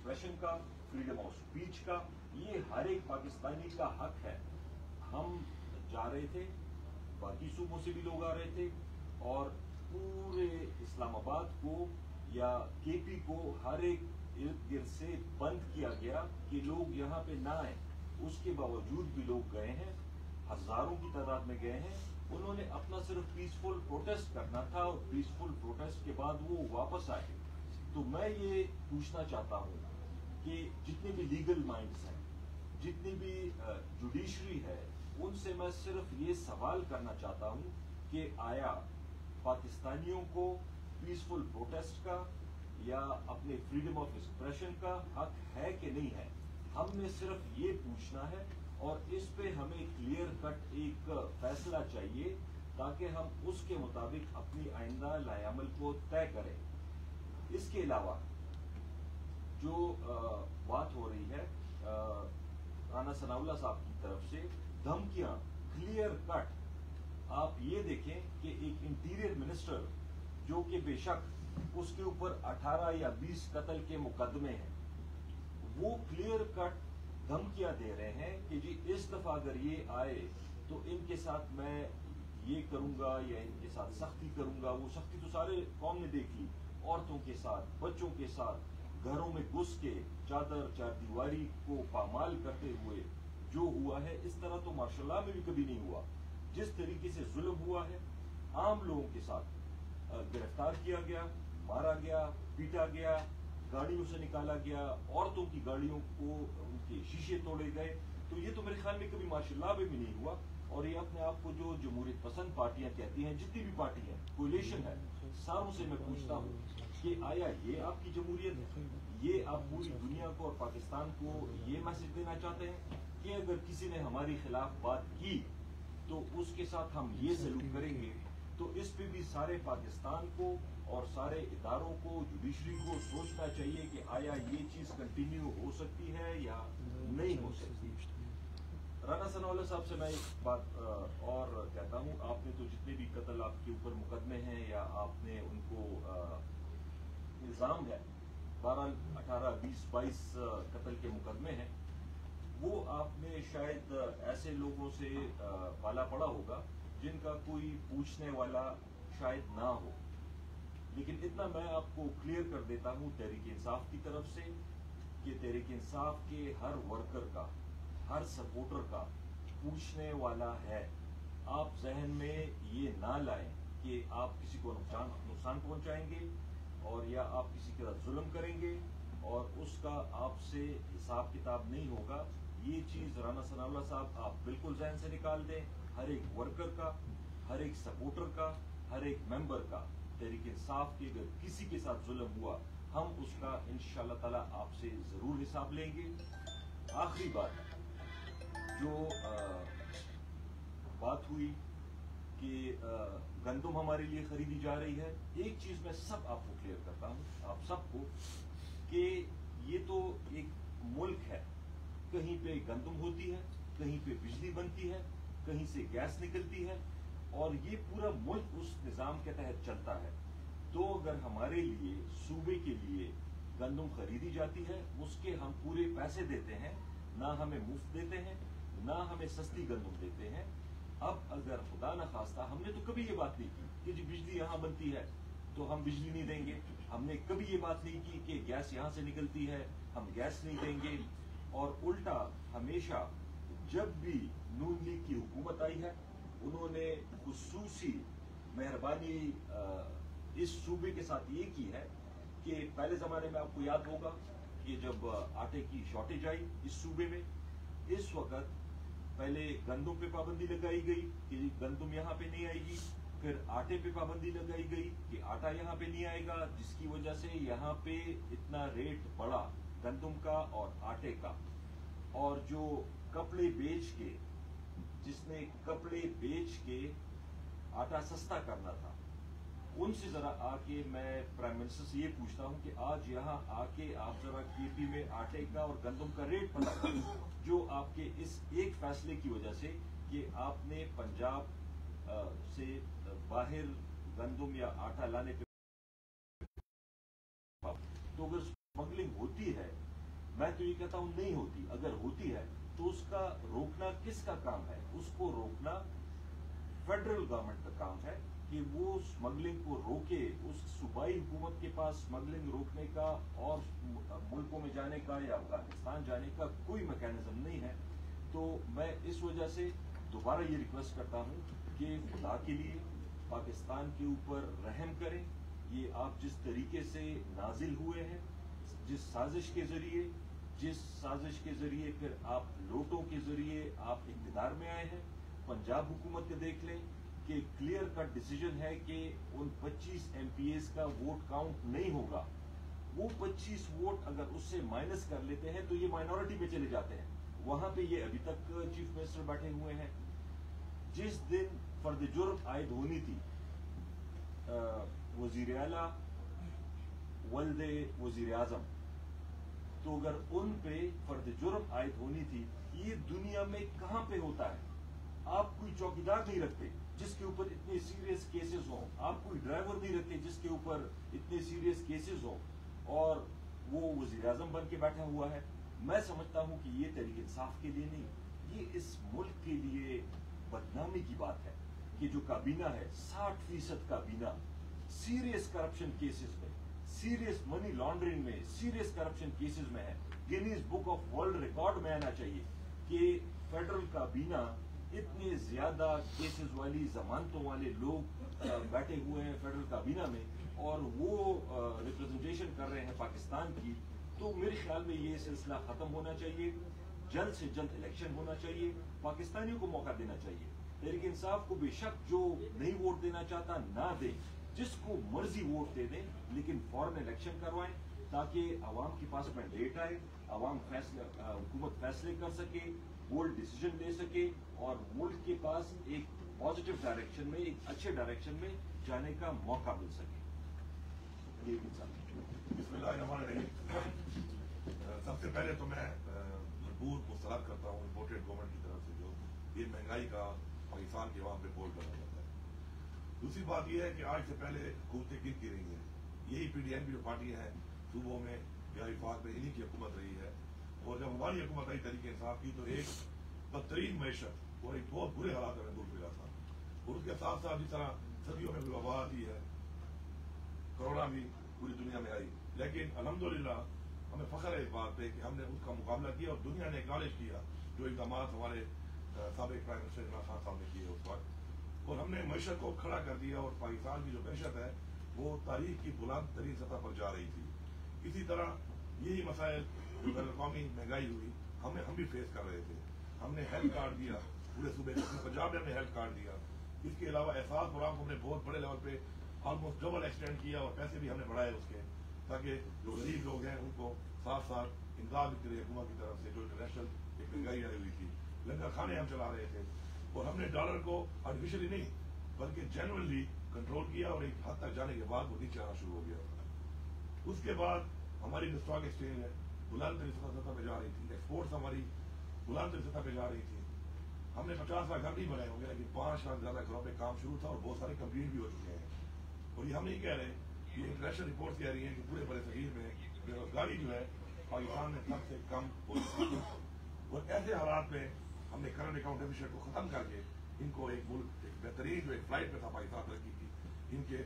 Expression का, freedom of speech का, ये हर एक पाकिस्तानी का हक है। हम जा रहे थे, बाकी सूबों से भी लोग आ रहे थे और पूरे इस्लामाबाद को या केपी को हर एक इर्द गिर्द से बंद किया गया कि लोग यहाँ पे ना आए। उसके बावजूद भी लोग गए हैं, हजारों की तादाद में गए हैं। उन्होंने अपना सिर्फ पीसफुल प्रोटेस्ट करना था और पीसफुल प्रोटेस्ट के बाद वो वापस आए। तो मैं ये पूछना चाहता हूँ कि जितने भी लीगल माइंड्स हैं, जितनी भी जुडिशरी है, उनसे मैं सिर्फ ये सवाल करना चाहता हूँ कि आया पाकिस्तानियों को पीसफुल प्रोटेस्ट का या अपने फ्रीडम ऑफ एक्सप्रेशन का हक है कि नहीं है। हमने सिर्फ ये पूछना है और इस पे हमें क्लियर कट एक फैसला चाहिए ताकि हम उसके मुताबिक अपनी आइंदा लायामल को तय करें। इसके अलावा जो बात हो रही है राना सनाउल्लाह साहब की तरफ से धमकियां, क्लियर कट आप ये देखें कि एक इंटीरियर मिनिस्टर जो कि बेशक उसके ऊपर 18 या 20 कत्ल के मुकदमे हैं, वो क्लियर कट धमकियां दे रहे हैं कि जी इस दफा अगर ये आए तो इनके साथ मैं ये करूंगा या इनके साथ सख्ती करूंगा। वो सख्ती तो सारे कौम ने देख ली, औरतों के साथ, बच्चों के साथ घरों में घुस के चादर चारदीवारी को पामाल करते हुए जो हुआ है, इस तरह तो माशाल्लाह में भी कभी नहीं हुआ। जिस तरीके से जुल्म हुआ है, आम लोगों के साथ गिरफ्तार किया गया, मारा गया, पीटा गया, गाड़ियों से निकाला गया, औरतों की गाड़ियों को उनके शीशे तोड़े गए, तो ये तो मेरे ख्याल में कभी माशाल्लाह में भी नहीं हुआ। और ये अपने आप को जो जमहूरियत पसंद पार्टियां कहती हैं, जितनी भी पार्टी है, कोलिशन है, सारों से मैं पूछता हूँ कि आया ये आपकी जमहूरियत है? ये आप पूरी दुनिया को और पाकिस्तान को ये मैसेज देना चाहते हैं कि अगर किसी ने हमारी खिलाफ बात की तो उसके साथ हम ये सलूक करेंगे? तो इस पे भी सारे पाकिस्तान को और सारे इदारों को, जुडिशरी को सोचना चाहिए कि आया ये चीज कंटिन्यू हो सकती है या नहीं हो सकती। राना सनाउल्लाह साहब से मैं एक बात और कहता हूँ, आपने तो जितने भी कत्ल आपके ऊपर मुकदमे हैं या आपने उनको इल्जाम है 12, 18, 20, 22 कत्ल के मुकदमे हैं, वो आपने शायद ऐसे लोगों से पाला पड़ा होगा जिनका कोई पूछने वाला शायद ना हो। लेकिन इतना मैं आपको क्लियर कर देता हूं तहरीक इंसाफ की तरफ से कि तहरीक इंसाफ के हर वर्कर का, हर सपोर्टर का पूछने वाला है। आप जहन में ये ना लाएं कि आप किसी को नुकसान पहुंचाएंगे और या आप किसी के साथ जुल्म करेंगे और उसका आपसे हिसाब किताब नहीं होगा। ये चीज राना सनाउल्लाह साहब आप बिल्कुल जहन से निकाल दें। हर एक वर्कर का, हर एक सपोर्टर का, हर एक मेंबर का तहरीक इंसाफ के अगर किसी के साथ जुल्म हुआ, हम उसका इंशाअल्लाह ताला आपसे जरूर हिसाब लेंगे। आखिरी बात जो बात हुई कि गंदम हमारे लिए खरीदी जा रही है, एक चीज मैं सब आपको क्लियर करता हूं, आप सबको, कि ये तो एक मुल्क है, कहीं पे गंदम होती है, कहीं पे बिजली बनती है, कहीं से गैस निकलती है और ये पूरा मुल्क उस निजाम के तहत चलता है। तो अगर हमारे लिए, सूबे के लिए गंदम खरीदी जाती है, उसके हम पूरे पैसे देते हैं, ना हमें मुफ्त देते हैं, ना हमें सस्ती गंदम देते हैं। अब अगर खुदा न खास्ता, हमने तो कभी ये बात नहीं की कि जी बिजली यहां बनती है तो हम बिजली नहीं देंगे, हमने कभी ये बात नहीं की कि गैस यहां से निकलती है हम गैस नहीं देंगे। और उल्टा हमेशा जब भी नून लीग की हुकूमत आई है, उन्होंने खुसूसी मेहरबानी इस सूबे के साथ ये की है कि पहले जमाने में आपको याद होगा कि जब आटे की शॉर्टेज आई इस सूबे में, इस वक्त पहले गंदम पे पाबंदी लगाई गई कि गंदम यहाँ पे नहीं आएगी, फिर आटे पे पाबंदी लगाई गई कि आटा यहाँ पे नहीं आएगा, जिसकी वजह से यहाँ पे इतना रेट बढ़ा गंदम का और आटे का। और जो कपड़े बेच के, जिसने कपड़े बेच के आटा सस्ता करना था, उनसे जरा आके मैं प्राइम मिनिस्टर से ये पूछता हूं कि आज यहाँ आके आप जरा केपी में आटे का और गंदम का रेट पता करें, जो आपके इस एक फैसले की वजह से कि आपने पंजाब से बाहर गंदम या आटा लाने पे, तो अगर स्मगलिंग होती है मैं तो ये कहता हूं नहीं होती, अगर होती है तो उसका रोकना किसका काम है? उसको रोकना फेडरल गवर्नमेंट का काम है कि वो स्मगलिंग को रोके। उस सूबाई हुकूमत के पास स्मगलिंग रोकने का और मुल्कों में जाने का या अफगानिस्तान जाने का कोई मैकेनिज्म नहीं है। तो मैं इस वजह से दोबारा ये रिक्वेस्ट करता हूं कि खुदा के लिए पाकिस्तान के ऊपर रहम करें। ये आप जिस तरीके से नाजिल हुए हैं, जिस साजिश के जरिए फिर आप लोटों के जरिए आप इक़्तिदार में आए हैं। पंजाब हुकूमत के देख लें कि क्लियर कट डिसीजन है कि उन 25 MPs का वोट काउंट नहीं होगा। वो 25 वोट अगर उससे माइनस कर लेते हैं तो ये माइनॉरिटी में चले जाते हैं। वहां पे ये अभी तक चीफ मिनिस्टर बैठे हुए हैं। जिस दिन फर्द जुर्म आयद होनी थी वजीर आला वल्दे वजीर आजम, तो अगर उन पे फर्द जुर्म आयद होनी थी, ये दुनिया में कहां पे होता है? आप कोई चौकीदार नहीं रखते जिसके ऊपर इतने सीरियस केसेस हों, आप कोई ड्राइवर नहीं रखते जिसके ऊपर इतने सीरियस केसेस हों, और वो वजीर आजम बन के बैठा हुआ है। मैं समझता हूं कि ये तहरीक इंसाफ के लिए नहीं, ये इस मुल्क के लिए बदनामी की बात है कि जो काबीना है 60% काबीना सीरियस करप्शन केसेस में, सीरियस मनी लॉन्ड्रिंग में, सीरियस करप्शन केसेस में है। Guinness book of world record में आना चाहिए कि फेडरल काबीना इतने ज्यादा केसेस वाली जमानतों वाले लोग बैठे हुए हैं फेडरल काबीना में, और वो रिप्रेजेंटेशन कर रहे हैं पाकिस्तान की। तो मेरे ख्याल में ये सिलसिला खत्म होना चाहिए, जल्द से जल्द इलेक्शन होना चाहिए, पाकिस्तानियों को मौका देना चाहिए। तहरीक इंसाफ को बेशक जो नहीं वोट देना चाहता ना दे, जिसको मर्जी वोट दे दें, लेकिन फौरन इलेक्शन करवाएं ताकि आवाम के पास मैंडेट आए, आवाम हुकूमत फैसले कर सके, बोल्ड डिसीजन ले सके और मुल्क के पास एक पॉजिटिव डायरेक्शन में, एक अच्छे डायरेक्शन में जाने का मौका मिल सके। ये सबसे पहले तो मैं भरपूर मुस्तरद करता हूँ इम्पोर्टेड गवर्नमेंट की तरफ से जो ये महंगाई का पाकिस्तान के वहाँ पे बोल बना जाता है। दूसरी बात यह है कि आज से पहले हुकूमतें गिरती रही हैं, यही PDM की जो पार्टियां हैं सूबों में या विफाक में, इन्हीं की हुकूमत रही है। और जब हमारी हुकूमत आई तहरीक इंसाफ की तो एक बदतरीन मैशत और एक बहुत बुरे हालात में दूर मिला था। और उसके साथ साथ जिस तरह सदियों में वबा आती है, कोरोना भी पूरी दुनिया में आई, लेकिन अल्हम्दुलिल्लाह हमें फख्र है इस बात पे कि हमने उसका मुकाबला किया और दुनिया ने एक्नॉलेज किया जो इक़दाम हमारे साबिक़ प्राइम मिनिस्टर इमरान खान साहब ने किए उस वक्त। और हमने मैशत को खड़ा कर दिया और पाकिस्तान की जो मैशत है वो तारीख की बुलंद तरीन सतह पर जा रही थी। इसी तरह यही मसाइल जो बैन अवी महंगाई हुई हम भी फेस कर रहे थे। हमने हेल्थ कार्ड दिया पूरे सूबे में, पंजाब में हमने हेल्थ कार्ड दिया। इसके अलावा एहसास प्रोग्राम को हमने बहुत बड़े लेवल पे ऑलमोस्ट डबल एक्सटेंड किया और पैसे भी हमने बढ़ाए उसके, ताकि जो गरीब लोग हैं उनको साथ साथ इमदाद मिलती रही हुकूमत की तरफ से। जो इंटरनेशनल एक महंगाई आई हुई थी, लंगर खाने हम चला रहे थे और हमने डॉलर को आर्टिफिशियली नहीं बल्कि जेन्युइनली कंट्रोल किया और एक हद तक जाने के बाद वो नीचे आना शुरू हो गया। उसके बाद हमारी स्टॉक एक्सचेंज है बुलंद सतह पे जा रही थी, एक्सपोर्ट्स हमारी बुलंद सतह पे जा रही थी। हमने 50 लाख घर नहीं बनाए होंगे, लेकिन 5 लाख ज्यादा घरों पे काम शुरू था और बहुत सारे कंप्लीट भी हो चुके हैं। और ये हम नहीं कह रहे, ये इंटरनेशनल रिपोर्ट कह रही है कि पूरे बड़े शरीर में बेरोजगारी जो है पाकिस्तान में सबसे कम हो चुकी है। और ऐसे हालात में हमने करंट अकाउंट डेफिसिट को खत्म करके इनको एक मुल्क एक बेहतरीन जो एक फ्लाइट पे था पाकिस्तान तरक्की की, इनके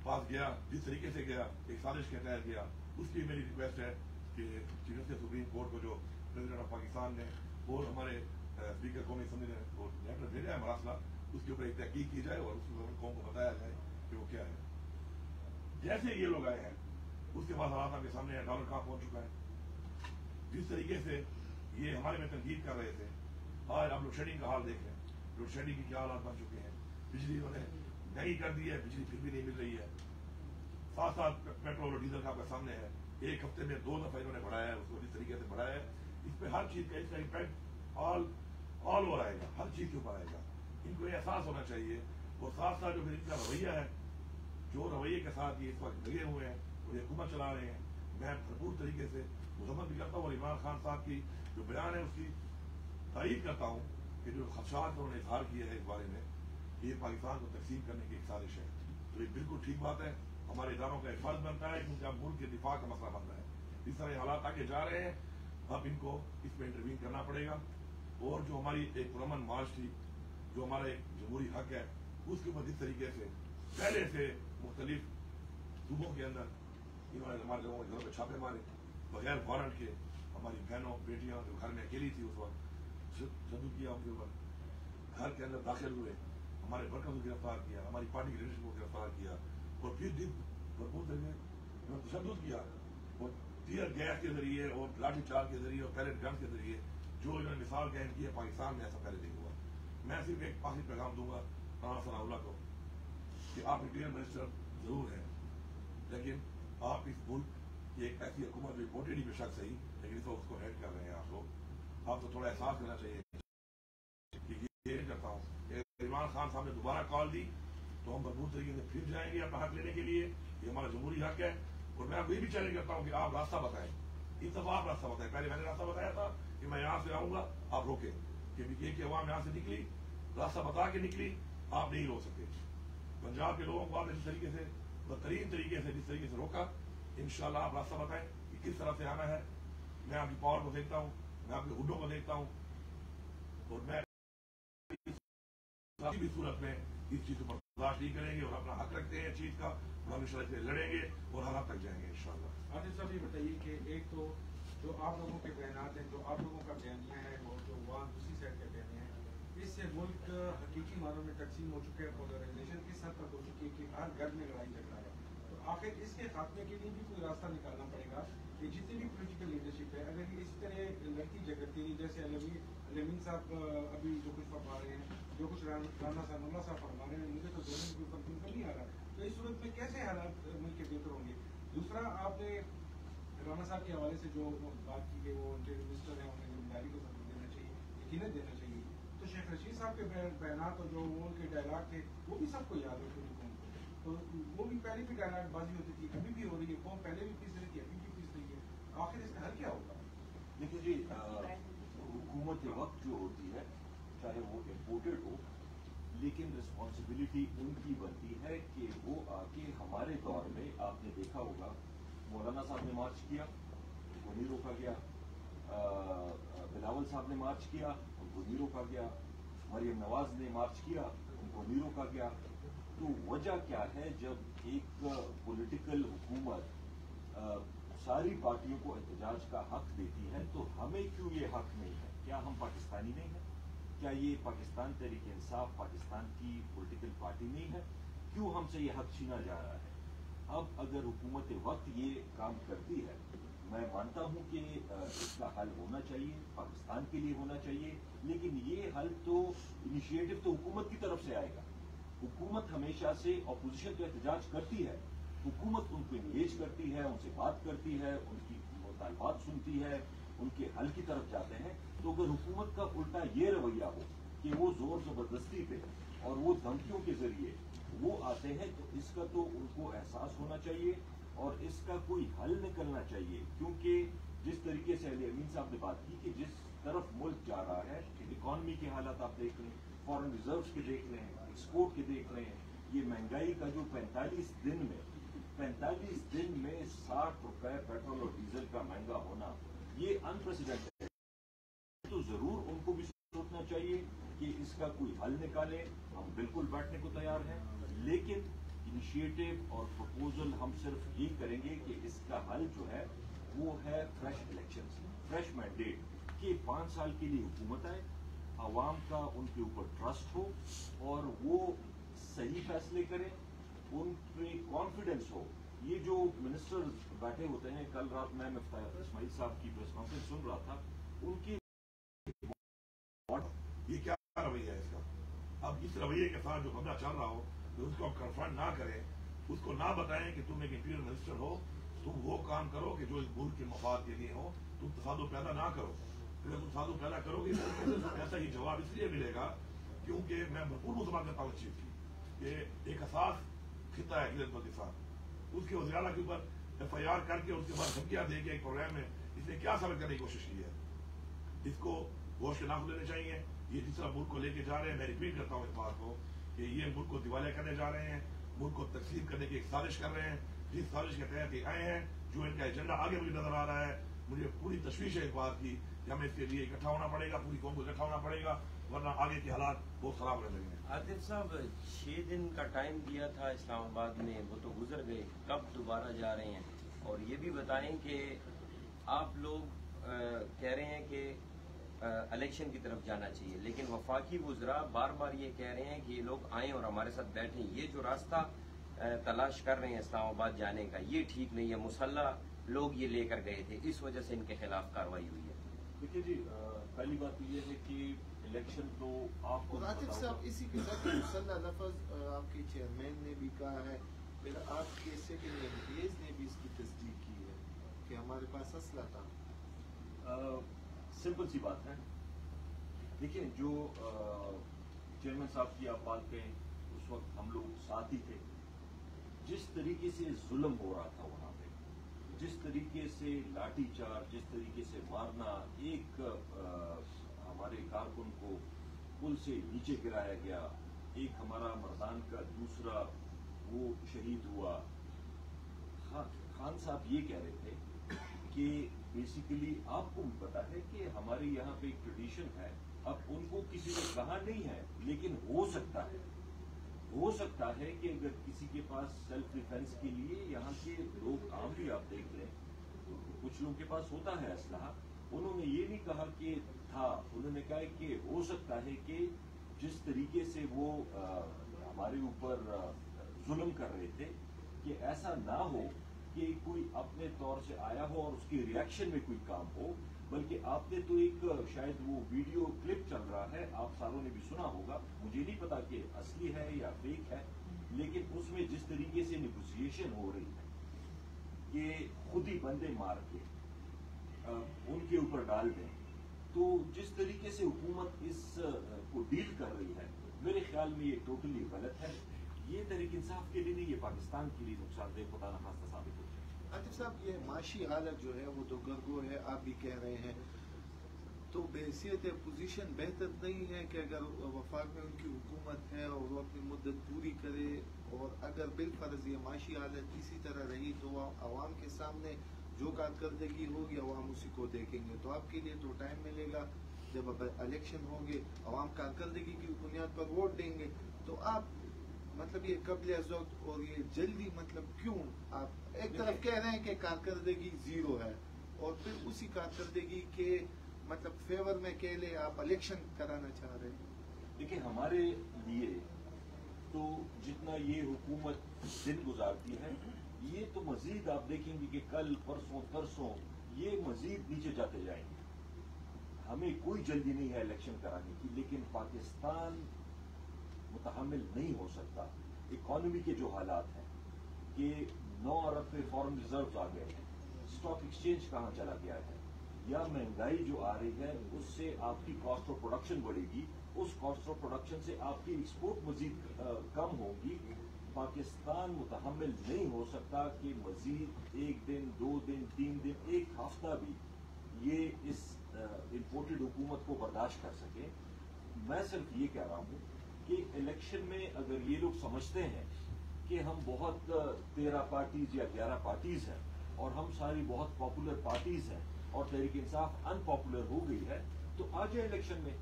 पास गया, जिस तरीके से गया एक साजिश के तहत गया। उसकी मेरी रिक्वेस्ट है कि चीफ जस्टिस सुप्रीम कोर्ट को जो प्रेसिडेंट ऑफ पाकिस्तान ने और हमारे स्पीकर कौमी असम्बली ने वो लेटर भेजा है मरासला, उसके ऊपर एक तहकीक की जाए और उसके कौम को बताया जाए कि वो क्या है। जैसे ये लोग आए हैं उसके बाद हालात आपके सामने है, डॉलर कहाँ पहुंच चुका है। जिस तरीके से ये हमारे में तनकीद कर रहे थे, आज आप लोड शेडिंग का हाल देख रहे हैं, लोड शेडिंग की क्या हालात बन चुके हैं। बिजली उन्होंने नहीं कर दी है, बिजली फिर भी नहीं मिल रही है। साथ साथ पेट्रोल और डीजल का आपके सामने है, एक हफ्ते में 2 दफा इन्होंने बढ़ाया है, उसको जिस तरीके से बढ़ाया है इस पे हर चीज का इसका इम्पैक्ट ऑल ओवर आएगा, हर चीज के ऊपर आएगा। इनको एहसास होना चाहिए। और साथ साथ जो फिर इनका रवैया है, जो रवैये के साथ ये इस वक्त लगे हुए हैं और ये हुकूमत चला रहे हैं, मैं भरपूर तरीके से मजम्मत भी करता हूँ और इमरान खान साहब की जो बयान है उसकी तारीफ करता हूँ कि जो खदशात उन्होंने इजहार किया है इस बारे में कि ये पाकिस्तान को तकसीम करने की एक साजिश है। तो ये बिल्कुल ठीक बात है। हमारे इदारों का एक फर्ज बनता है क्योंकि अब मुल्क के दिफा का मसला बन रहा है। इस तरह हालात आगे जा रहे हैं, अब इनको इसमें इंटरवीन करना पड़ेगा। और जो हमारी एक पुरअमन मार्च थी, जो हमारा एक जमहूरी हक है, उसके ऊपर जिस तरीके से पहले से मुख्तलिफ सूबों के अंदर इन्होंने हमारे लोगों के घरों में छापे मारे बगैर वारंट के, हमारी बहनों बेटियां जो घर में अकेली थी उस वक्त जदू किया, उनके ऊपर घर के अंदर दाखिल हुए, हमारे वर्कर्स को गिरफ्तार किया, हमारी पार्टी के लीडरशिप को गिरफ्तार किया, और फिर दिन भरपूर तरीके तशद्दुद किया, और टीयर गैस के जरिए और लाठी चार्ज के जरिए और पैलेट गन के जरिए जो इन्होंने मिसाल कायम की है, पाकिस्तान में ऐसा पहले नहीं हुआ। मैं सिर्फ एक आखिरी पैगाम दूंगा राना सनाउल्लाह को कि आप इंटीरियर मिनिस्टर जरूर हैं, लेकिन आप इस मुल्क की एक ऐसी हुकूमत जो इम्पोर्टेड ही बेशक सही, लेकिन इस वक्त उसको हेड कर रहे हैं आप लोग, आपको थोड़ा एहसास करना चाहिए कि ये करता हूँ। इमरान खान साहब ने दोबारा कॉल दी तो हम भरपूर तरीके से फिर जाएंगे अपना हक लेने के लिए, ये हमारा जमहूरी हक है। और मैं ये भी चैलेंज करता हूँ कि आप रास्ता बताएं, इस दफा आप रास्ता बताएं। पहले मैंने रास्ता बताया था कि मैं यहाँ से आऊंगा, आप रोके, कि अवाम यहाँ से निकली, रास्ता बता के निकली, आप नहीं रोक सकते। पंजाब के लोगों को आपने जिस तरीके से बदतरीन तरीके से जिस तरीके से रोका, इंशाल्लाह आप रास्ता बताएं कि किस तरह से आना है। मैं आपकी पावर को देखता हूँ, मैं आपके हुड्डों को देखता हूँ, और मैं किसी भी सूरत में इस चीज को बर्दाश्त नहीं करेंगे और अपना हक रखते हैं इस चीज का, हम इंशाल्लाह इसलिए लड़ेंगे और हर हद तक जाएंगे इंशाल्लाह। आदिल साहब ये बताइए कि एक तो जो आप लोगों के बयानात हैं, जो आप लोगों का बयानिया है, वो जो वहाँ दूसरी साइड का बयानिया है, इससे मुल्क हकीकी मानों में तकसीम हो चुके हैं, पोलराइजेशन इस हद तक हो चुकी है कि हर घर में लड़ाई झगड़ा है। तो आखिर इसके खात्मे के लिए भी कोई रास्ता निकालना पड़ेगा कि जितनी भी पोलिटिकल लीडरशिप है, अगर ये इसी तरह लड़की झगड़ती रही, जैसे अलमीन साहब अभी जो कुछ फरमा रहे हैं, जो कुछ राना सनाउल्लाह साहब फरमा रहे हैं, मुझे तो दोनों में कोई फर्क नहीं आ रहा। तो इस सूरत में कैसे हालात मुल्क के बेहतर होंगे? दूसरा, आपने राना साहब के हवाले से जो बात की कि वो इंटीरियर मिनिस्टर हैं, उन्हें जिम्मेदारी को सबूत देना चाहिए, यकीनन देना चाहिए। तो शेख रशीद साहब के बयानात और जो उनके डायलॉग थे वो भी सबको याद है पूरी कौम को, तो वो भी पहले भी डायलॉग बाजी होती थी, अभी भी हो रही है, कौम पहले भी पीस रही थी, अभी भी पीस रही है। आखिर इसका हल क्या होगा? देखिए जी, हुकूमत वक्त जो होती है, चाहे वो इम्पोर्टेड हो, लेकिन रिस्पॉन्सिबिलिटी उनकी बनती है कि वो आके हमारे दौर में, आपने देखा होगा मौलाना साहब ने मार्च किया, उनको नहीं रोका गया, बिलावल साहब ने मार्च किया, उनको नहीं रोका गया, मरियम नवाज ने मार्च किया, उनको नहीं रोका गया। तो वजह क्या है, जब एक पॉलिटिकल हुकूमत सारी पार्टियों को एहतजाज का हक देती है, तो हमें क्यों ये हक नहीं है? क्या हम पाकिस्तानी नहीं हैं? क्या ये पाकिस्तान तहरीक इंसाफ पाकिस्तान की पॉलिटिकल पार्टी नहीं है? क्यों हमसे ये हक छीना जा रहा है? अब अगर हुकूमत वक्त ये काम करती है, मैं मानता हूं कि इसका हल होना चाहिए, पाकिस्तान के लिए होना चाहिए, लेकिन ये हल तो इनिशिएटिव तो हुकूमत की तरफ से आएगा। हुकूमत हमेशा से, अपोजिशन तो एहतजाज करती है, हुकूमत उनको इंगेज करती है, उनसे बात करती है, उनकी मुतालबात सुनती है, उनके हल की तरफ जाते हैं। तो अगर हुकूमत का उल्टा ये रवैया हो कि वो जोर जबरदस्ती पे और वो धमकियों के जरिए वो आते हैं, तो इसका तो उनको एहसास होना चाहिए और इसका कोई हल निकलना चाहिए। क्योंकि जिस तरीके से अमीन साहब ने बात की कि जिस तरफ मुल्क जा रहा है, इकॉनमी के हालात आप देख रहे हैं, फॉरेन रिजर्व्स के देख रहे हैं, एक्सपोर्ट के देख रहे हैं, ये महंगाई का जो 45 दिन में 60 रुपए पेट्रोल और डीजल का महंगा होना, ये अनप्रेसिडेंटेड है। तो जरूर उनको भी सोचना चाहिए कि इसका कोई हल निकाले। हम बिल्कुल बैठने को तैयार हैं, लेकिन इनिशिएटिव और प्रपोजल हम सिर्फ ये करेंगे कि इसका हल जो है वो है फ्रेश इलेक्शंस, फ्रेश मैंडेट, कि 5 साल के लिए हुकूमत आए, आवाम का उनके ऊपर ट्रस्ट हो और वो सही फैसले करें, उन पे कॉन्फिडेंस हो। ये जो मिनिस्टर्स बैठे होते हैं, कल रात मैं इस्माइल साहब की प्रेस कॉन्फ्रेंस सुन रहा था, उनकी ये क्या रवैया है इसका? अब इस रवैये के साथ जो बंदा चल रहा हो, तो उसको आप कन्फ्रंट ना करें, उसको ना बताएं कि तुम एक इंटीरियर मिनिस्टर हो, तुम वो काम करो कि जो इस मुल्क के मफाद के लिए हो, तुम तसादुम पैदा ना करो। अगर तुम तसादुम पैदा करोगे तो ऐसा ही जवाब इसलिए मिलेगा क्योंकि मैं भरपूर मुसलमान करता हूँ इस चीज की कि एक हसास खिता है खिलत बल्तिसान, उसके वज़ीर-ए-आला के ऊपर FIR करके उसके बाद धमकियां दे के एक प्रोग्राम में इसने क्या साबित करने की कोशिश की है? इसको होश के नाम लेने चाहिए। ये जिस तरह मुल्क को लेके जा रहे हैं, मैं रिपीट करता हूँ इस बात को कि ये मुल्क को दिवालिया करने जा रहे हैं, मुल्क को तकसीम करने की एक साजिश कर रहे हैं, जिस साजिश के तहत ये आए हैं, जो इनका एजेंडा आगे मुझे नजर आ रहा है, मुझे पूरी तशवीश है इस बात की कि हमें इसके लिए इकट्ठा होना पड़ेगा, पूरी कौम को इकट्ठा होना पड़ेगा, वरना आगे के हालात बहुत खराब होने लगेंगे। आतिफ साहब 6 दिन का टाइम दिया था इस्लामाबाद में, वो तो गुजर गए, कब दोबारा जा रहे हैं? और ये भी बताएं कि आप लोग कह रहे हैं कि इलेक्शन की तरफ जाना चाहिए, लेकिन वफाकी वुज़रा बार बार ये कह रहे हैं कि ये लोग आएँ और हमारे साथ बैठें। ये जो रास्ता तलाश कर रहे हैं इस्लामाबाद जाने का, ये ठीक नहीं है। मुसल्लह लोग ये लेकर गए थे, इस वजह से इनके खिलाफ कार्रवाई हुई है। देखिए जी, पहली बात ये है कि इलेक्शन तो आपको आतिफ साहब, इसी के साथ मुसल्लह लफ्ज़ आपके चेयरमैन ने भी कहा है, फिर आपके सेक्रेटरी एमपीएस ने भी इसकी तस्दीक की है कि हमारे पास असला था। सिंपल सी बात है। देखिए, जो चेयरमैन साहब की आप बात करें, उस वक्त हम लोग साथ ही थे। जिस तरीके से जुल्म हो रहा था वहां पे, जिस तरीके से लाठीचार्ज, जिस तरीके से मारना, एक हमारे कारकुन को पुल से नीचे गिराया गया, एक हमारा मर्दान का दूसरा वो शहीद हुआ। खान साहब ये कह रहे थे कि बेसिकली आपको भी पता है कि हमारे यहाँ पे एक ट्रेडिशन है। अब उनको किसी ने कहा नहीं है, लेकिन हो सकता है कि अगर किसी के पास सेल्फ डिफेंस के लिए यहाँ के लोग आम भी आप देख लें, तो कुछ लोगों के पास होता है असलहा। उन्होंने ये नहीं कहा कि था, उन्होंने कहा कि हो सकता है कि जिस तरीके से वो हमारे ऊपर जुल्म कर रहे थे, कि ऐसा ना हो कि कोई अपने तौर से आया हो और उसके रिएक्शन में कोई काम हो, बल्कि आपने तो एक शायद वो वीडियो क्लिप चल रहा है, आप सारों ने भी सुना होगा, मुझे नहीं पता कि असली है या फेक है, लेकिन उसमें जिस तरीके से नेगोशिएशन हो रही है कि खुद ही बंदे मार के उनके ऊपर डाल दें, तो जिस तरीके से हुकूमत इस को डील कर रही है, मेरे ख्याल में ये टोटली गलत है। ये तहरीक इंसाफ के लिए नहीं, ये पाकिस्तान के लिए नुकसानदेह खुदा न खास्ता साबित होता है। आतिफ साहब, ये माशी हालत जो है वो तो गर्गो है, आप भी कह रहे हैं, तो बहैसियत पोजीशन बेहतर नहीं है कि अगर वफाक में उनकी हुकूमत है और वो अपनी मुद्दत पूरी करे, और अगर बिलफर्ज ये माशी हालत इसी तरह रही तो आवाम के सामने जो कारकर्दगी होगी अवाम उसी को देखेंगे। तो आपके लिए तो टाइम मिलेगा, जब इलेक्शन होंगे अवाम कारकर्दगी की बुनियाद पर वोट देंगे, तो आप मतलब ये कबल वक्त और ये जल्दी मतलब क्यों आप एक तरफ कह रहे हैं कि कारकर्दगी जीरो है और फिर उसी कारकर्दगी के मतलब फेवर में के लिए आप इलेक्शन कराना चाह रहे हैं? देखिए, हमारे लिए तो जितना ये हुकूमत दिन गुजारती है, ये तो मजीद आप देखेंगे कि कल परसों तरसों ये मजीद नीचे जाते जाएंगे। हमें कोई जल्दी नहीं है इलेक्शन कराने की, लेकिन पाकिस्तान मुतहम्मिल नहीं हो सकता। इकॉनमी के जो हालात हैं कि 9 अरब पे फॉरेन रिजर्व आ गए हैं, स्टॉक एक्सचेंज कहाँ चला गया है, या महंगाई जो आ रही है उससे आपकी कॉस्ट ऑफ प्रोडक्शन बढ़ेगी, उस कॉस्ट ऑफ प्रोडक्शन से आपकी एक्सपोर्ट मजीद कम होगी। पाकिस्तान मुतहम्मिल नहीं हो सकता कि मजीद 1 दिन 2 दिन 3 दिन 1 हफ्ता भी ये इस इम्पोर्टेड हुकूमत को बर्दाश्त कर सके। मैं सिर्फ ये कह रहा हूँ कि इलेक्शन में अगर ये लोग समझते हैं कि हम बहुत 13 पार्टीज या 11 पार्टीज हैं और हम सारी बहुत पॉपुलर पार्टीज हैं और तहरीक इंसाफ अनपॉपुलर हो गई है, तो आ जाए इलेक्शन में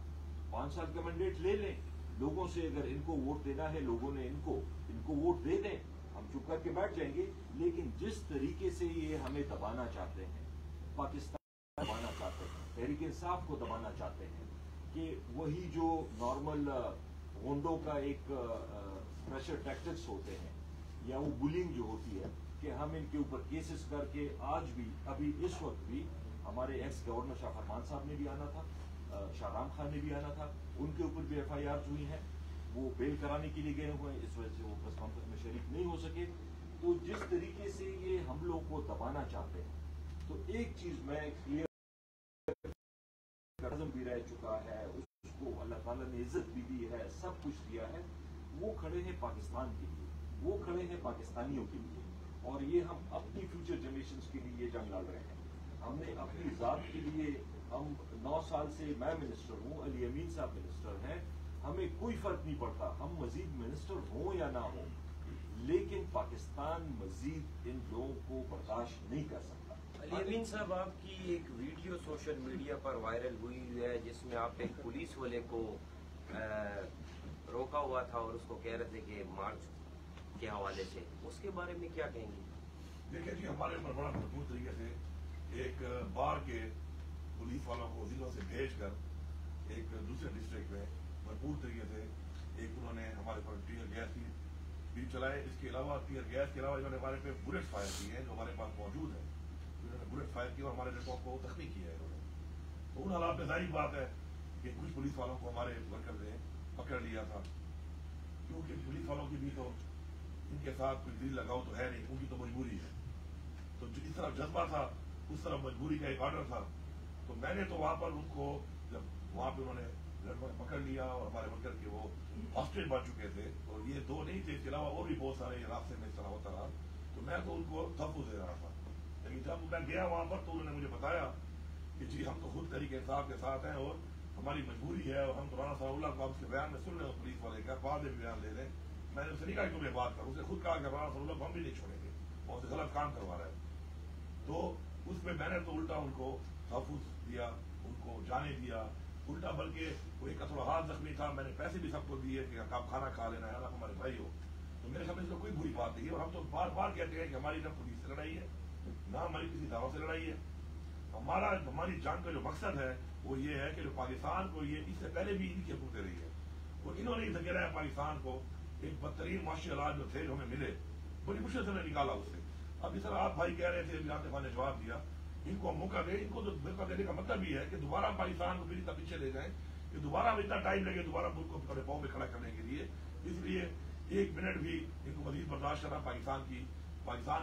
5 साल का मैंडेट ले लें लोगों से। अगर इनको वोट देना है, लोगों ने इनको वोट दे दें, हम चुप करके बैठ जाएंगे। लेकिन जिस तरीके से ये हमें दबाना चाहते हैं, पाकिस्तान दबाना चाहते हैं, तहरीक इंसाफ को दबाना चाहते हैं, कि वही जो नॉर्मल होंडो का एक प्रेशर टैक्टिक्स होते हैं या वो बुलिंग जो होती है कि हम इनके ऊपर केसेस करके, आज भी अभी इस वक्त भी हमारे एक्स गवर्नर शाह फरमान साहब ने भी आना था, शाहराम खान ने भी आना था, उनके ऊपर भी FIR हुई हैं, वो बेल कराने के लिए गए हुए हैं, इस वजह से वो प्रेस कॉन्फ्रेंस में शरीक नहीं हो सके। तो जिस तरीके से ये हम लोग को दबाना चाहते हैं, तो एक चीज मैं क्लियर भी रह चुका है, उसको अल्लाह ताला ने इज्जत भी दी है, सब कुछ दिया है, वो खड़े हैं पाकिस्तान के लिए, वो खड़े हैं पाकिस्तानियों के लिए, और ये हम अपनी फ्यूचर जनरेशन के लिए ये जंग लड़ रहे हैं। हमने अपनी जात के लिए, हम 9 साल से मैं मिनिस्टर हूँ, अली अमीन साहब मिनिस्टर हैं, हमें कोई फर्क नहीं पड़ता हम मजीद मिनिस्टर हों या ना हो, لیکن پاکستان مزید ان لوگوں کو برداشت نہیں کر سکتا. علی امین صاحب، آپ کی ایک ویڈیو سوشل میڈیا پر وائرل ہوئی ہے جس میں آپ ایک پولیس والے کو روکا ہوا تھا اور اس کو کہہ رہے تھے کہ مارچ کے حوالے سے، اس کے بارے میں کیا کہیں گے؟ دیکھیں جی، ہمارے اوپر بڑا بھرپور طریقے سے ایک بار کے پولیس والوں کو ضلعوں سے بھیج کر ایک دوسرے ڈسٹرکٹ میں بھرپور طریقے سے ایک انہوں نے ہمارے پر ٹیئر گیس کی بھی چلائے. اس کے علاوہ ٹیئر گیس کے علاوہ انہوں نے ہمارے پہ بلٹ فائر کیے ہیں جو ہمارے پاس موجود ہیں. انہوں نے بلٹ فائر کیا اور ہمارے نیٹورک کو زخمی کیا ہے. انہوں نے تو ان حالات میں ظاہر بات ہے کہ کچھ پولیس والوں کو ہمارے ورکر نے پکڑ لیا تھا، کیونکہ پولیس والوں کی بھی تو ان کے ساتھ کوئی دل لگاؤ تو ہے نہیں، ان کی تو مجبوری ہے. تو جس طرح جذبہ تھا اس طرح مجبوری کا ایک آرڈر تھا. تو میں نے تو وہاں پر ان کو جب وہاں پہ انہوں نے لڑکوں نے پکڑ لیا اور ہمارے ورکر کے وہ ہاسٹیج بن چکے تھے اور یہ دو نہیں تھے، اس کے علاوہ اور بھی بہت سارے راستے میں اس طرح ہوتا رہا. تو میں تو ان کو تحفظ دے رہا تھا. لیکن جب میں گیا وہاں پر تو انہوں نے مجھے بتایا کہ جی ہم تو خود تحریک انصاف کے ساتھ ہیں اور ہماری مجبوری ہے اور ہم تو رانا ثناء اللہ کو اس کے بیان میں سن رہے ہیں پولیس والے کا، بعد میں بیان لے لیں. میں نے اسے نہیں کہا کہ میں بات کروں، اسے خود کہا کہ رانا ثناء اللہ کو ہم بھی نہیں چھوڑیں گے اور اسے غلط کام کروا رہا ہے. تو اس میں نے تو الٹا ان کو تحفظ دیا، ان کو جانے دیا الٹا، بلکہ وہ ایک کا تھوڑا ہاتھ زخمی تھا. میں نے پیسے بھی سب کو دیے کہ آپ کھانا کھا لینا ہے، آپ ہمارے بھائی ہو. تو میرے سمجھ سے کوئی بری بات نہیں ہے. اور ہم تو بار بار کہتے ہیں کہ ہماری نہ پولیس سے لڑائی ہے نہ ہماری کسی دعوت سے لڑائی ہے. ہماری جنگ کا جو مقصد ہے وہ یہ ہے کہ جو پاکستان کو یہ اس سے پہلے بھی ان کی حکومت دے رہی ہے اور انہوں نے دھکیلا ہے پاکستان کو ایک بدترین معاشی حالات جو تھے جو ہمیں ملے بڑی مشکل سے ہمیں نکالا اس سے. اب اس طرح آپ بھائی کہہ رہے تھے، عاطف نے جواب دیا، ان کو موقع دیں. ان کو تو موقع دینے کا مطلب یہ ہے کہ دوبارہ پاکستان کو پھر اتنا پیچھے لے جائیں کہ دوبارہ اتنا ٹائم لگے دوبارہ ملک کو اپنے پاؤں میں کھڑا کرنے کے لیے. اس لیے ایک منٹ بھی ان کو مزید برداشت کرنا پاکستان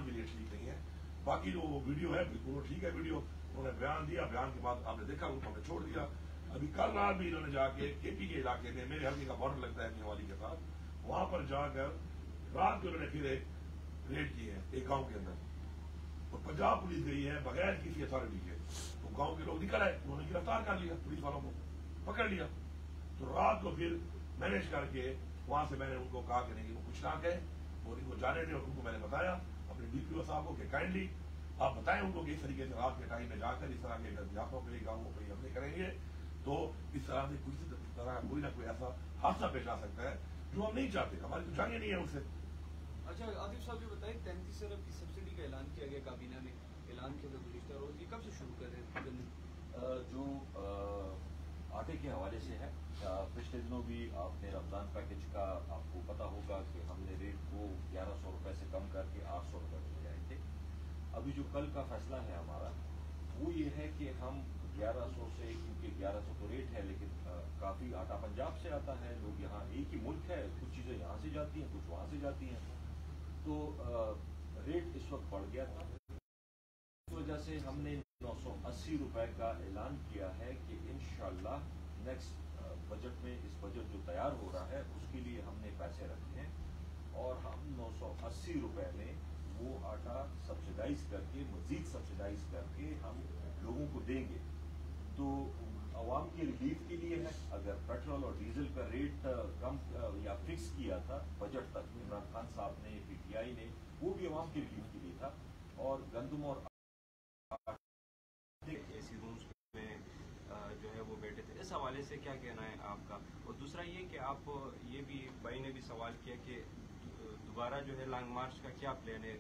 کے لیے ٹھیک نہیں ہے. باقی جو وہ ویڈیو ہے بالکل وہ ٹھیک ہے ویڈیو. انہوں نے بیان دیا، بیان کے بعد آپ نے دیکھا ان کو ہم نے چھوڑ دیا. ابھی کل رات بھی انہوں نے جا کے کے پی کے علاقے میں، میرے حلقے کا بارڈر لگتا ہے میوالی کے ساتھ، وہاں پر جا کر رات کو انہوں نے پھر ایک ریڈ کی ہے ایک گاؤں کے اندر اور پنجاب پولیس گئی ہے بغیر کسی اتھارٹی کے. تو گاؤں کے لوگ نکل آئے، انہوں نے گرفتار کر لیا، پولیس والوں کو پکڑ لیا. تو رات کو پھر مینج کر کے وہاں سے میں نے ان کو کہا کہ نہیں وہ کچھ نہ کہیں اور ان کو جانے دیں. اور ان کو میں نے بتایا اپنے ڈی پی او صاحب کو کہ کائنڈلی آپ بتائیں ان کو کہ اس طریقے سے رات کے ٹائم میں جا کر اس طرح کے دیہاتوں پہ گاؤں پہ حملے کریں گے تو اس طرح سے کسی طرح کوئی نہ کوئی ایسا حادثہ پیش آ سکتا ہے جو ہم نہیں چاہتے. ہماری تو جانیں نہیں ہے اس سے. اچھا عاطف صاحب یہ بتائیں 33 ارب کی سبسڈی کا اعلان کیا گیا کابینہ میں، اعلان کیا گیا گزشتہ روز، یہ کب سے شروع کر رہے ہیں؟ جو آٹے کے حوالے سے ہے، پچھلے دنوں بھی آپ نے رمضان پیکج کا آپ کو پتا ہوگا کہ ہم نے ریٹ کو 1100 روپے سے کم کر کے 800 روپے لے آئے تھے. ابھی جو کل کا فیصلہ ہے ہمارا وہ یہ ہے کہ ہم 1100 سے، کیونکہ 1100 تو ریٹ ہے لیکن کافی آٹا پنجاب سے آتا ہے، لوگ یہاں ایک ہی ملک ہے، کچھ چیزیں یہاں سے جاتی ہیں کچھ وہاں سے جاتی ہیں، تو ریٹ اس وقت بڑھ گیا تھا. اس وجہ سے ہم نے 980 روپے کا اعلان کیا ہے کہ انشاءاللہ نیکسٹ بجٹ میں، اس بجٹ جو تیار ہو رہا ہے اس کے لیے ہم نے پیسے رکھے ہیں اور ہم 980 روپے میں وہ آٹا سبسڈائز کر کے، مزید سبسڈائز کر کے ہم لوگوں کو دیں گے. تو عوام کی ریلیف کے لیے ہے. اگر پیٹرول اور ڈیزل کا ریٹ کم یا فکس کیا تھا بجٹ تک، عمران خان صاحب نے، پی ٹی آئی نے، وہ بھی عوام کی ریلیف کے لیے تھا. اور گندم اور اے سی رومز میں جو ہے وہ بیٹھے تھے، اس حوالے سے کیا کہنا ہے آپ کا؟ اور دوسرا یہ کہ آپ یہ بھی بھائی نے بھی سوال کیا کہ دوبارہ جو ہے لانگ مارچ کا کیا پلان ہے،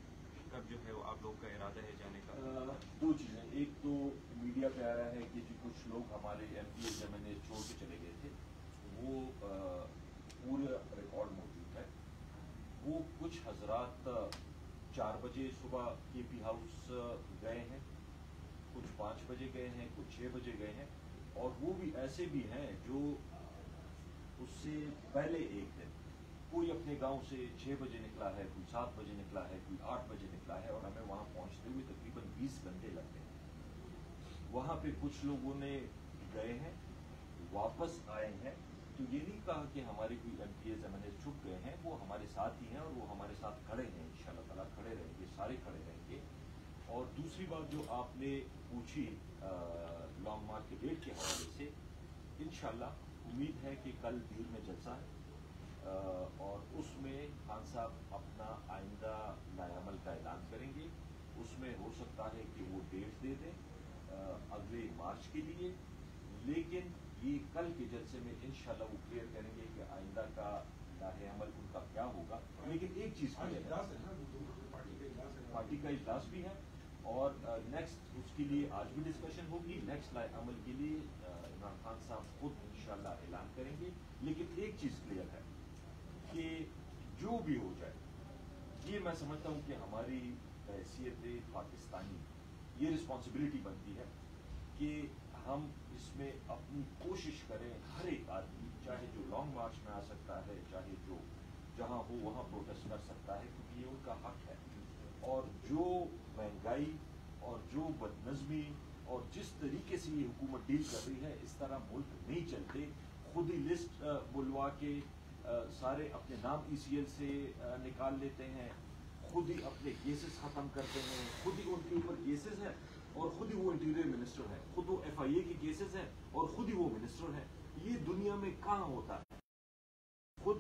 کب جو ہے آپ لوگ کا ارادہ ہے جانے کا؟ دو چیزیں، ایک تو میڈیا پہ آیا ہے کہ جو کچھ لوگ ہمارے ایم پی ایم این اے چھوڑ کے چلے گئے تھے وہ پورا ریکارڈ موجود ہے. وہ کچھ حضرات 4 بجے صبح کے پی ہاؤس گئے ہیں، کچھ 5 بجے گئے ہیں، کچھ 6 بجے گئے ہیں، اور وہ بھی ایسے بھی ہیں جو اس سے پہلے ایک دن کوئی اپنے گاؤں سے 6 بجے نکلا ہے، کوئی 7 بجے نکلا ہے، کوئی 8 بجے نکلا ہے، اور ہمیں وہاں پہنچتے ہوئے تقریباً 20 گھنٹے لگ گئے. وہاں پہ کچھ لوگوں نے گئے ہیں، واپس آئے ہیں. تو یہ نہیں کہا کہ ہمارے کوئی M P As M N A چھپ گئے ہیں، وہ ہمارے ساتھ ہی ہیں اور وہ ہمارے ساتھ کھڑے ہیں. انشاءاللہ تعالیٰ کھڑے رہیں گے، سارے کھڑے رہیں گے. اور دوسری بات جو آپ نے پوچھی لانگ مارچ کے ڈیٹ کے حوالے سے، انشاءاللہ امید ہے کہ کل دیر میں جلسہ ہے اور اس میں خان صاحب اپنا آئندہ لائے عمل کا اعلان کریں گے. اس میں ہو سکتا ہے کہ وہ ڈیٹ دے دیں اگلے مارچ کے لیے, لیکن یہ کل کے جلسے میں انشاءاللہ وہ کلیئر کریں گے کہ آئندہ کا لائے عمل ان کا کیا ہوگا. لیکن ایک چیز پارٹی کا اجلاس بھی ہے اور نیکسٹ اس کے لیے آج بھی ڈسکشن ہوگی. نیکسٹ لائے عمل کے لیے عمران خان صاحب خود انشاءاللہ اعلان کریں گے. لیکن ایک چیز کلیئر ہے کہ جو بھی ہو جائے, یہ میں سمجھتا ہوں کہ ہماری حیثیت پاکستانی یہ رسپانسبلٹی بنتی ہے کہ ہم اس میں اپنی کوشش کریں. ہر ایک آدمی چاہے جو لانگ مارچ میں آ سکتا ہے, چاہے جو جہاں ہو وہاں پروٹیسٹ کر سکتا ہے, کیونکہ یہ ان کا حق ہے. اور جو مہنگائی اور جو بدنظمی اور جس طریقے سے یہ حکومت ڈیل کر رہی ہے, اس طرح ملک نہیں چلتے. خود ہی لسٹ بلوا کے سارے اپنے نام ECL سے نکال لیتے ہیں, خود ہی اپنے کیسز ختم کرتے ہیں, خود ہی ان کے اوپر کیسز ہیں اور خود ہی وہ انٹیریئر منسٹر ہے, خود وہ FIA کے کیسز ہیں اور خود ہی وہ منسٹر ہے. یہ دنیا میں کہاں ہوتا ہے؟ خود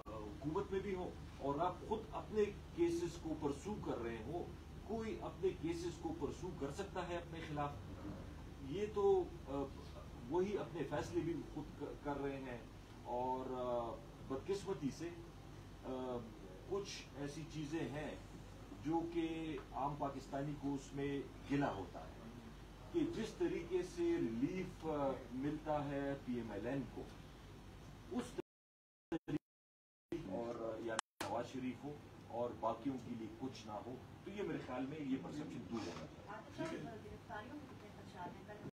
حکومت میں بھی ہو اور آپ خود اپنے کیسز کو پرسو کر رہے ہو. کوئی اپنے کیسز کو پرسو کر سکتا ہے اپنے خلاف؟ یہ تو وہی اپنے فیصلے بھی خود کر رہے ہیں. اور بدقسمتی سے کچھ ایسی چیزیں ہیں جو کہ عام پاکستانی کو اس میں گلا ہوتا ہے کہ جس طریقے سے ریلیف ملتا ہے PMLN کو, اس اور یا نواز شریف ہو اور باقیوں کے لیے کچھ نہ ہو, تو یہ میرے خیال میں یہ پرسپشن دور ہونا چاہیے.